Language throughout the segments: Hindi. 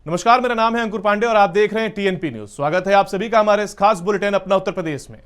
नमस्कार, मेरा नाम है अंकुर पांडे और आप देख रहे हैं टीएनपी न्यूज। स्वागत है आप सभी का हमारे इस खास बुलेटिन अपना उत्तर प्रदेश में।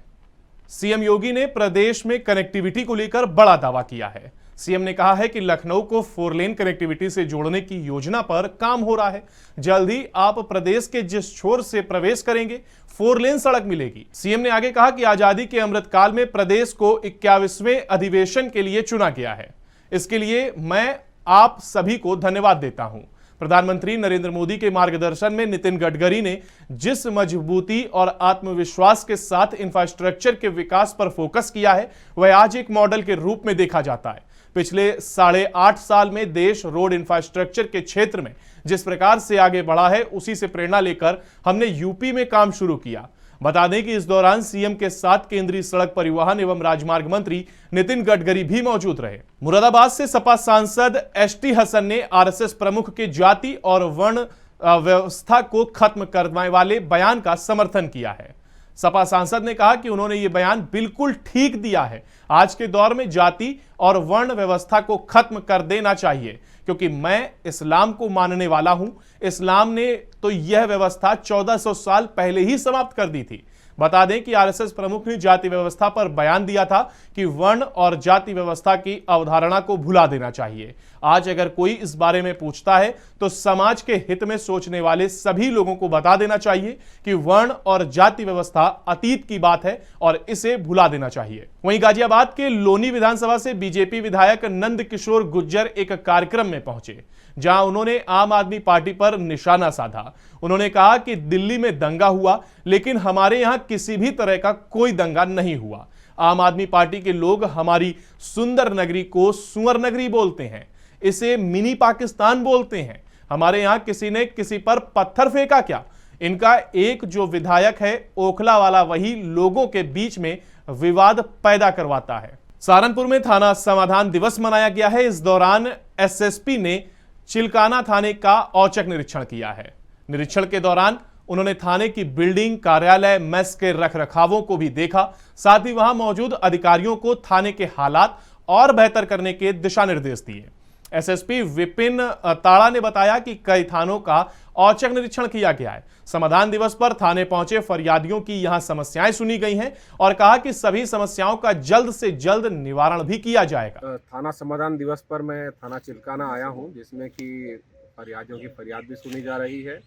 सीएम योगी ने प्रदेश में कनेक्टिविटी को लेकर बड़ा दावा किया है। सीएम ने कहा है कि लखनऊ को 4 लेन कनेक्टिविटी से जोड़ने की योजना पर काम हो रहा है। जल्द ही आप प्रदेश के जिस छोर से प्रवेश करेंगे 4 लेन सड़क मिलेगी। सीएम ने आगे कहा कि आजादी के अमृतकाल में प्रदेश को 21वें अधिवेशन के लिए चुना गया है। इसके लिए मैं आप सभी को धन्यवाद देता हूं। प्रधानमंत्री नरेंद्र मोदी के मार्गदर्शन में नितिन गडकरी ने जिस मजबूती और आत्मविश्वास के साथ इंफ्रास्ट्रक्चर के विकास पर फोकस किया है, वह आज एक मॉडल के रूप में देखा जाता है। पिछले 8.5 साल में देश रोड इंफ्रास्ट्रक्चर के क्षेत्र में जिस प्रकार से आगे बढ़ा है, उसी से प्रेरणा लेकर हमने यूपी में काम शुरू किया। बता दें कि इस दौरान सीएम के साथ केंद्रीय सड़क परिवहन एवं राजमार्ग मंत्री नितिन गडकरी भी मौजूद रहे। मुरादाबाद से सपा सांसद एसटी हसन ने आरएसएस प्रमुख के जाति और वर्ण व्यवस्था को खत्म करने वाले बयान का समर्थन किया है। सपा सांसद ने कहा कि उन्होंने ये बयान बिल्कुल ठीक दिया है। आज के दौर में जाति और वर्ण व्यवस्था को खत्म कर देना चाहिए, क्योंकि मैं इस्लाम को मानने वाला हूं। इस्लाम ने तो यह व्यवस्था 1400 साल पहले ही समाप्त कर दी थी। बता दें कि आरएसएस प्रमुख ने जाति व्यवस्था पर बयान दिया था कि वर्ण और जाति व्यवस्था की अवधारणा को भुला देना चाहिए। आज अगर कोई इस बारे में पूछता है तो समाज के हित में सोचने वाले सभी लोगों को बता देना चाहिए कि वर्ण और जाति व्यवस्था अतीत की बात है और इसे भुला देना चाहिए। वहीं गाजियाबाद के लोनी विधानसभा से बीजेपी विधायक नंद किशोर गुर्जर एक कार्यक्रम में पहुंचे, जहां उन्होंने आम आदमी पार्टी पर निशाना साधा। उन्होंने कहा कि दिल्ली में दंगा हुआ, लेकिन हमारे यहां किसी भी तरह का कोई दंगा नहीं हुआ। आम आदमी पार्टी के लोग हमारी सुंदर नगरी को सुअर नगरी बोलते हैं, इसे मिनी पाकिस्तान बोलते हैं। हमारे यहां किसी ने किसी पर पत्थर फेंका क्या? इनका एक जो विधायक है ओखला वाला, वही लोगों के बीच में विवाद पैदा करवाता है। सहारनपुर में थाना समाधान दिवस मनाया गया है। इस दौरान एसएसपी ने चिलकाना थाने का औचक निरीक्षण किया है। निरीक्षण के दौरान उन्होंने थाने की बिल्डिंग, कार्यालय, मेस के रखरखावों को भी देखा। साथ ही वहां मौजूद अधिकारियों को थाने के हालात और बेहतर करने के दिशा निर्देश दिए। एसएसपी विपिन ताड़ा ने बताया कि कई थानों का औचक निरीक्षण किया गया है। समाधान दिवस पर थाने पहुंचे फरियादियों की यहां समस्याएं सुनी गई हैं और कहा कि सभी समस्याओं का जल्द से जल्द निवारण भी किया जाएगा। थाना समाधान दिवस पर मैं थाना चिलकाना आया हूं, जिसमें कि फरियादियों की फरियाद भी सुनी जा रही है।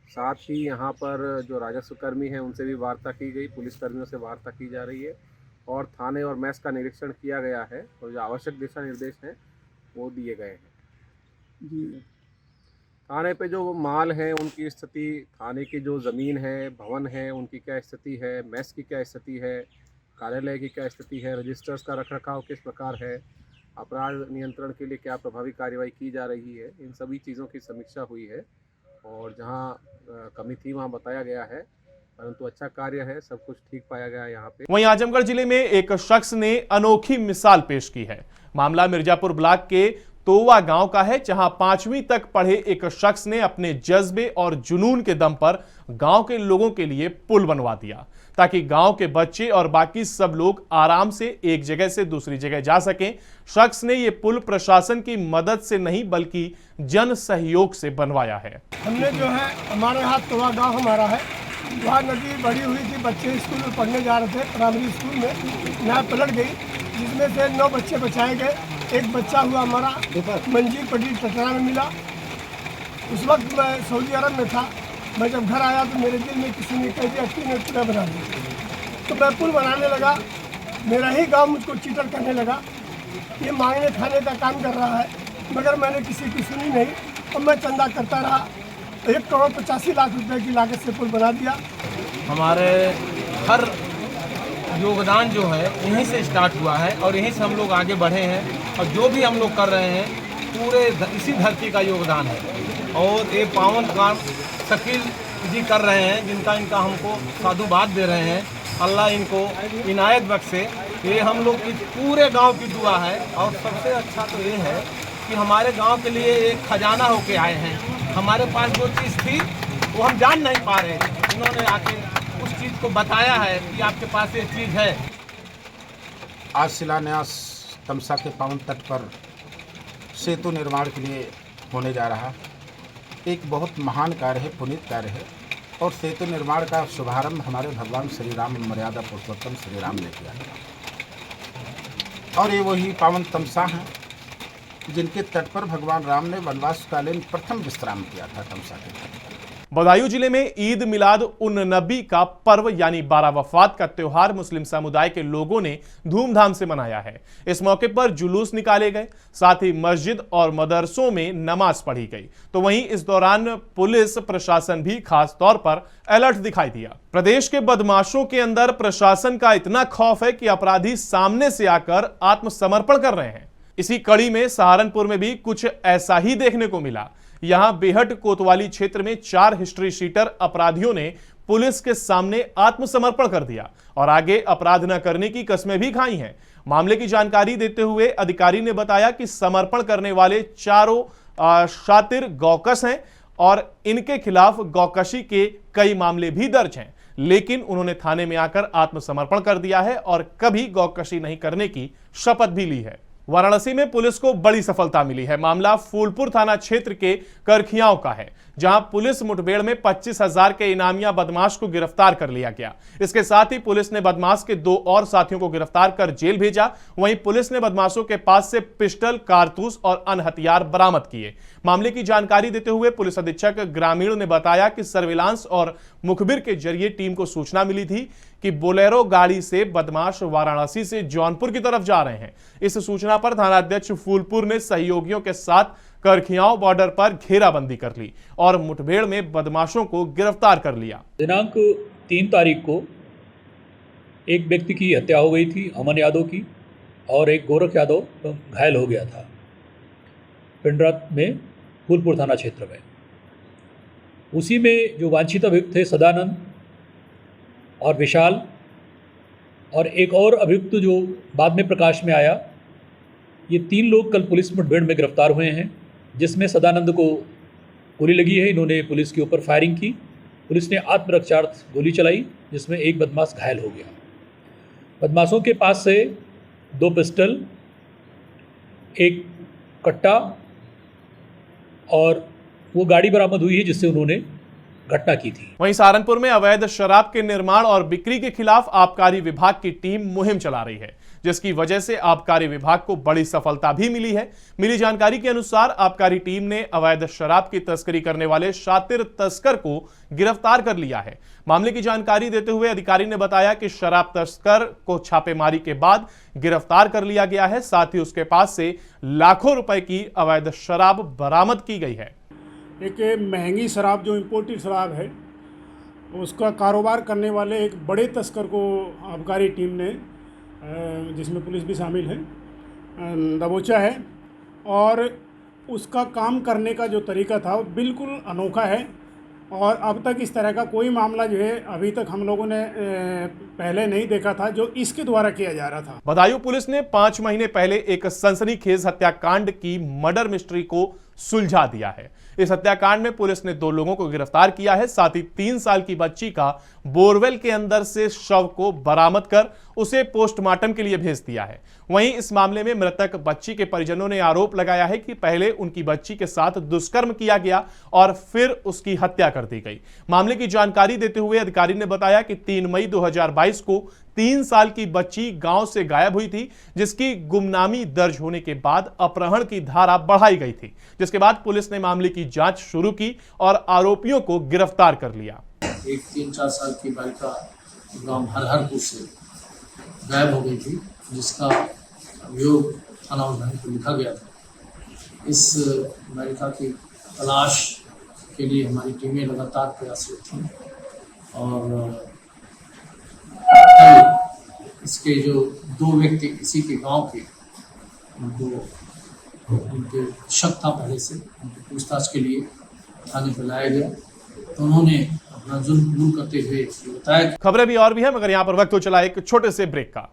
साथ ही यहां पर जो राजस्व कर्मी हैं उनसे भी वार्ता की गई, पुलिस कर्मियों से वार्ता की जा रही है और थाने और मेस का निरीक्षण किया गया है और जो आवश्यक दिशा निर्देश हैं वो दिए गए हैं। जी, थाने पे जो माल है उनकी स्थिति, थाने की जो ज़मीन है, भवन है, उनकी क्या स्थिति है, मेस की क्या स्थिति है, कार्यालय की क्या स्थिति है, रजिस्टर्स का रखरखाव किस प्रकार है, अपराध नियंत्रण के लिए क्या प्रभावी कार्रवाई की जा रही है, इन सभी चीज़ों की समीक्षा हुई है और जहाँ कमी थी वहाँ बताया गया है, परंतु अच्छा कार्य है, सब कुछ ठीक पाया गया यहाँ पे। वहीं आजमगढ़ जिले में एक शख्स ने अनोखी मिसाल पेश की है। मामला मिर्जापुर ब्लॉक के तोवा गांव का है, जहां 5वीं तक पढ़े एक शख्स ने अपने जज्बे और जुनून के दम पर गांव के लोगों के लिए पुल बनवा दिया, ताकि गांव के बच्चे और बाकी सब लोग आराम से एक जगह से दूसरी जगह जा सकें। शख्स ने यह पुल प्रशासन की मदद से नहीं बल्कि जन सहयोग से बनवाया है। हमने जो है, हमारे यहाँ तोवा गाँव हमारा है, वहाँ नदी बढ़ी हुई थी, बच्चे स्कूल में पढ़ने जा रहे थे, प्राइमरी स्कूल में यहाँ पलट गई, जिसमें से 9 बच्चे बचाए गए। एक बच्चा हुआ हमारा मंजीर पट्टी टटरा में मिला। उस वक्त मैं सऊदी अरब में था। मैं जब घर आया तो मेरे दिल में किसी ने कह दिया कि मैं पुल बना दिया, तो मैं पुल बनाने लगा। मेरा ही गांव मुझको चीटर करने लगा, ये मांगने खाने का काम कर रहा है, मगर मैंने किसी की सुनी नहीं और मैं चंदा करता रहा। 1,85,00,000 रुपये की लागत से पुल बना दिया। हमारे हर योगदान जो है यहीं से स्टार्ट हुआ है और यहीं से हम लोग आगे बढ़े हैं और जो भी हम लोग कर रहे हैं पूरे इसी धरती का योगदान है। और ये पावन काम शकील जी कर रहे हैं, जिनका इनका हमको साधुवाद दे रहे हैं। अल्लाह इनको इनायत बख्शे ये हम लोग की पूरे गांव की दुआ है। और सबसे अच्छा तो ये है कि हमारे गांव के लिए एक खजाना होके आए हैं। हमारे पास जो चीज़ थी वो हम जान नहीं पा रहे थे, इन्होंने आके उस चीज़ को बताया है कि आपके पास ये चीज़ है। आज शिलान्यास तमसा के पावन तट पर सेतु निर्माण के लिए होने जा रहा। एक बहुत महान कार्य है, पुनीत कार्य है। और सेतु निर्माण का शुभारंभ हमारे भगवान श्री राम, मर्यादा पुरुषोत्तम श्री राम ने किया है। और ये वही पावन तमसा हैं जिनके तट पर भगवान राम ने वनवासकालीन प्रथम विश्राम किया था, तमसा के तट पर। बदायूं जिले में ईद मिलाद उन नबी का पर्व यानी बारह वफात का त्योहार मुस्लिम समुदाय के लोगों ने धूमधाम से मनाया है। इस मौके पर जुलूस निकाले गए, साथ ही मस्जिद और मदरसों में नमाज पढ़ी गई। तो वहीं इस दौरान पुलिस प्रशासन भी खास तौर पर अलर्ट दिखाई दिया। प्रदेश के बदमाशों के अंदर प्रशासन का इतना खौफ है कि अपराधी सामने से आकर आत्मसमर्पण कर रहे हैं। इसी कड़ी में सहारनपुर में भी कुछ ऐसा ही देखने को मिला। यहां बेहट कोतवाली क्षेत्र में 4 हिस्ट्री शीटर अपराधियों ने पुलिस के सामने आत्मसमर्पण कर दिया और आगे अपराध न करने की कस्में भी खाई हैं। मामले की जानकारी देते हुए अधिकारी ने बताया कि समर्पण करने वाले चारों शातिर गौकश हैं और इनके खिलाफ गौकशी के कई मामले भी दर्ज हैं, लेकिन उन्होंने थाने में आकर आत्मसमर्पण कर दिया है और कभी गौकशी नहीं करने की शपथ भी ली है। वाराणसी में पुलिस को बड़ी सफलता मिली है। मामला फूलपुर थाना क्षेत्र के करखियाओं का है, जहां पुलिस मुठभेड़ में 25,000 के इनामिया बदमाश को गिरफ्तार कर लिया गया। इसके साथ ही पुलिस ने बदमाश के 2 और साथियों को गिरफ्तार कर जेल भेजा। वहीं पुलिस ने बदमाशों के पास से पिस्टल, कारतूस और अन्य हथियार बरामद किए। मामले की जानकारी देते हुए पुलिस अधीक्षक ग्रामीण ने बताया कि सर्विलांस और मुखबिर के जरिए टीम को सूचना मिली थी कि बोलेरो गाड़ी से बदमाश वाराणसी से जौनपुर की तरफ जा रहे हैं। इस सूचना पर थानाध्यक्ष फूलपुर ने सहयोगियों के साथ करखियाओं बॉर्डर पर घेराबंदी कर ली और मुठभेड़ में बदमाशों को गिरफ्तार कर लिया। दिनांक 3 तारीख को एक व्यक्ति की हत्या हो गई थी, अमन यादव की, और एक गोरख यादव घायल हो गया था पिंडरा में, फूलपुर थाना क्षेत्र में। उसी में जो वांछित अभियुक्त थे सदानंद और विशाल और एक और अभियुक्त जो बाद में प्रकाश में आया, ये 3 लोग कल पुलिस मुठभेड़ में गिरफ्तार हुए हैं, जिसमें सदानंद को गोली लगी है। इन्होंने पुलिस के ऊपर फायरिंग की। पुलिस ने आत्मरक्षार्थ गोली चलाई, जिसमें एक बदमाश घायल हो गया। बदमाशों के पास से 2 पिस्टल, एक कट्टा और वो गाड़ी बरामद हुई है जिससे उन्होंने घटना की थी। वहीं सहारनपुर में अवैध शराब के निर्माण और बिक्री के खिलाफ आबकारी विभाग की टीम मुहिम चला रही है, जिसकी वजह से आबकारी विभाग को बड़ी सफलता भी मिली है। मिली जानकारी के अनुसार आबकारी टीम ने अवैध शराब की तस्करी करने वाले शातिर तस्कर को गिरफ्तार कर लिया है। मामले की जानकारी देते हुए अधिकारी ने बताया कि शराब तस्कर को छापेमारी के बाद गिरफ्तार कर लिया गया है। साथ ही उसके पास से लाखों रुपए की अवैध शराब बरामद की गई है। एक महंगी शराब जो इम्पोर्टेड शराब है, उसका कारोबार करने वाले एक बड़े तस्कर को आबकारी टीम ने, जिसमें पुलिस भी शामिल है, दबोचा है। और उसका काम करने का जो तरीका था वो बिल्कुल अनोखा है और अब तक इस तरह का कोई मामला जो है अभी तक हम लोगों ने पहले नहीं देखा था जो इसके द्वारा किया जा रहा था। बदायूं पुलिस ने 5 महीने पहले एक सनसनीखेज हत्याकांड की मर्डर मिस्ट्री को सुलझा दिया है। इस हत्याकांड में पुलिस ने 2 लोगों को गिरफ्तार किया है। साथ ही 3 साल की बच्ची का बोरवेल के अंदर से शव को बरामद कर उसे पोस्टमार्टम के लिए भेज दिया है। वहीं इस मामले में मृतक बच्ची के परिजनों ने आरोप लगाया है कि पहले उनकी बच्ची के साथ दुष्कर्म किया गया और फिर उसकी हत्या कर दी गई। मामले की जानकारी देते हुए अधिकारी ने बताया कि 3 मई 2022 को 3 साल की बच्ची गांव से गायब हुई थी, जिसकी गुमनामी दर्ज होने के बाद अपहरण की धारा बढ़ाई गई थी, जिसके बाद पुलिस ने मामले की जांच शुरू की और आरोपियों को गिरफ्तार कर लिया। एक 3-4 साल की बालिका गांव हरहरपुर से गायब हो गई थी, जिसका अभियोग थाना उधनी को लिखा गया था। इस बालिका की तलाश के लिए हमारी टीमें लगातार प्रयासरत थीं और इसके जो 2 व्यक्ति इसी के गांव के, उनके शक था पहले से, उनकी पूछताछ के लिए थाने पर लाया गया तो उन्होंने अपना जुर्म कबूल करते हुए बताया। खबरें भी और भी है, मगर यहां पर वक्त हो चला एक छोटे से ब्रेक का।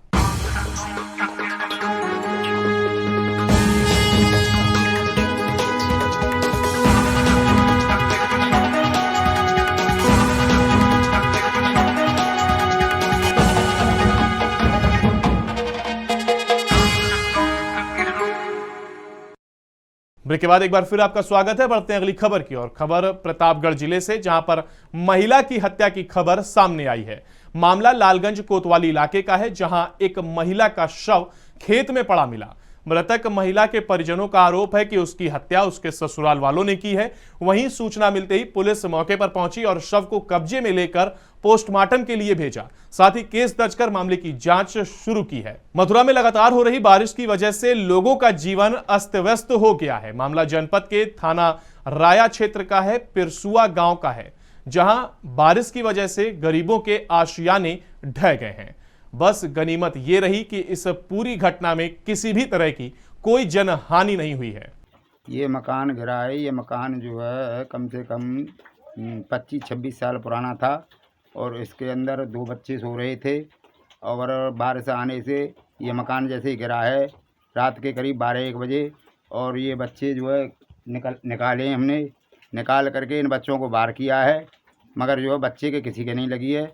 ब्रेक के बाद एक बार फिर आपका स्वागत है। बढ़ते हैं अगली खबर की ओर। खबर प्रतापगढ़ जिले से, जहां पर महिला की हत्या की खबर सामने आई है। मामला लालगंज कोतवाली इलाके का है, जहां एक महिला का शव खेत में पड़ा मिला। मृतक महिला के परिजनों का आरोप है कि उसकी हत्या उसके ससुराल वालों ने की है। वहीं सूचना मिलते ही पुलिस मौके पर पहुंची और शव को कब्जे में लेकर पोस्टमार्टम के लिए भेजा। साथ ही केस दर्ज कर मामले की जांच शुरू की है। मथुरा में लगातार हो रही बारिश की वजह से लोगों का जीवन अस्त व्यस्त हो गया है। मामला जनपद के थाना राया क्षेत्र का है, पिरसुआ गांव का है, जहां बारिश की वजह से गरीबों के आशियाने ढह गए हैं। बस गनीमत ये रही कि इस पूरी घटना में किसी भी तरह की कोई जनहानि नहीं हुई है। ये मकान गिरा है। ये मकान जो है कम से कम 25-26 साल पुराना था और इसके अंदर 2 बच्चे सो रहे थे और बारिश आने से ये मकान जैसे ही गिरा है रात के करीब 12-1 बजे, और ये बच्चे जो है निकाले हमने, निकाल करके इन बच्चों को बाहर किया है, मगर जो है बच्चे के किसी के नहीं लगी है।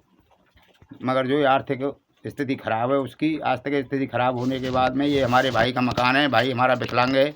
मगर जो आर्थिक स्थिति खराब है उसकी, आर्थिक स्थिति खराब होने के बाद में ये हमारे भाई का मकान है। भाई हमारा विकलांग है।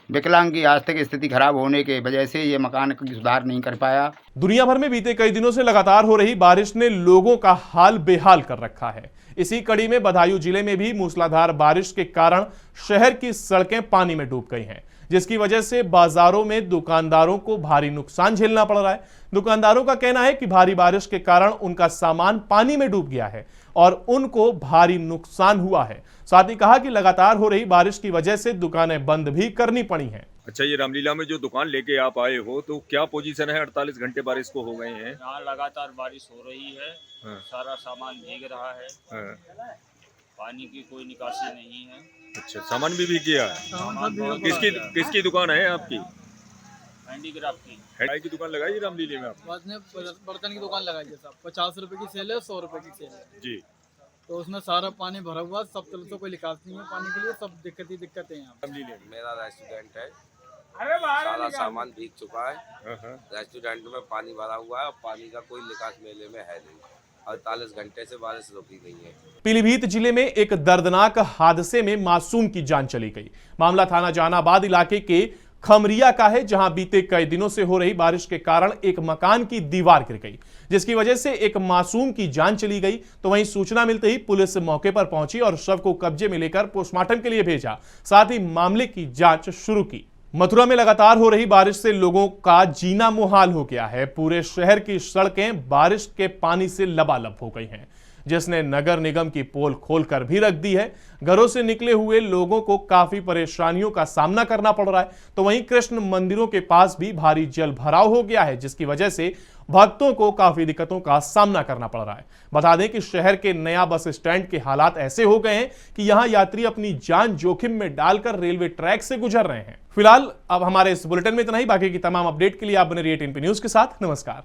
विकलांग की आर्थिक स्थिति खराब होने की वजह से ये मकान की सुधार नहीं कर पाया। दुनिया भर में बीते कई दिनों से लगातार हो रही बारिश ने लोगों का हाल बेहाल कर रखा है। इसी कड़ी में बदायूं जिले में भी मूसलाधार बारिश के कारण शहर की सड़कें पानी में डूब गई हैं, जिसकी वजह से बाजारों में दुकानदारों को भारी नुकसान झेलना पड़ रहा है। दुकानदारों का कहना है कि भारी बारिश के कारण उनका सामान पानी में डूब गया है और उनको भारी नुकसान हुआ है। साथ ही कहा कि लगातार हो रही बारिश की वजह से दुकानें बंद भी करनी पड़ी हैं। अच्छा, ये रामलीला में जो दुकान लेके आप आए हो तो क्या पोजीशन है? 48 घंटे बारिश को हो गए हैं। यहाँ लगातार बारिश हो रही है। हाँ। सारा सामान भीग रहा है। हाँ। पानी की कोई निकासी नहीं है। अच्छा, सामान भी भीग गया है। सामान बहुत किसकी दुकान है आपकी? हैंडीक्राफ्ट की। चाय की दुकान लगाई रामलीले में आप? बर्तन की दुकान लगाई है साहब। 50 रुपए की सेल है, 100 रुपए की सेल है जी। तो उसमें सारा पानी भरा हुआ, सब तरफ से कोई निकास नहीं है पानी के लिए, सब दिक्कतें हैं रामलीले में। मेरा रेस्टोरेंट है, सारा सामान भीग चुका है। रेस्टोरेंट में पानी भरा हुआ है और पानी का कोई निकास मेले में है नहीं। 48 घंटे से बारिश रुकी नहीं है। पीलीभीत जिले में एक दर्दनाक हादसे में मासूम की जान चली गई। मामला थाना जहानाबाद इलाके के खमरिया का है, जहां बीते कई दिनों से हो रही बारिश के कारण एक मकान की दीवार गिर गई, जिसकी वजह से एक मासूम की जान चली गई। तो वहीं सूचना मिलते ही पुलिस मौके पर पहुंची और शव को कब्जे में लेकर पोस्टमार्टम के लिए भेजा। साथ ही मामले की जांच शुरू की। मथुरा में लगातार हो रही बारिश से लोगों का जीना मुहाल हो गया है। पूरे शहर की सड़कें बारिश के पानी से लबालब हो गई हैं, जिसने नगर निगम की पोल खोलकर भी रख दी है। घरों से निकले हुए लोगों को काफी परेशानियों का सामना करना पड़ रहा है। तो वहीं कृष्ण मंदिरों के पास भी भारी जल भराव हो गया है, जिसकी वजह से भक्तों को काफी दिक्कतों का सामना करना पड़ रहा है। बता दें कि शहर के नया बस स्टैंड के हालात ऐसे हो गए हैं कि यहां यात्री अपनी जान जोखिम में डालकर रेलवे ट्रैक से गुजर रहे हैं। फिलहाल अब हमारे इस बुलेटिन में इतना ही। बाकी की तमाम अपडेट के लिए आप बने रहिए 18P न्यूज के साथ। नमस्कार।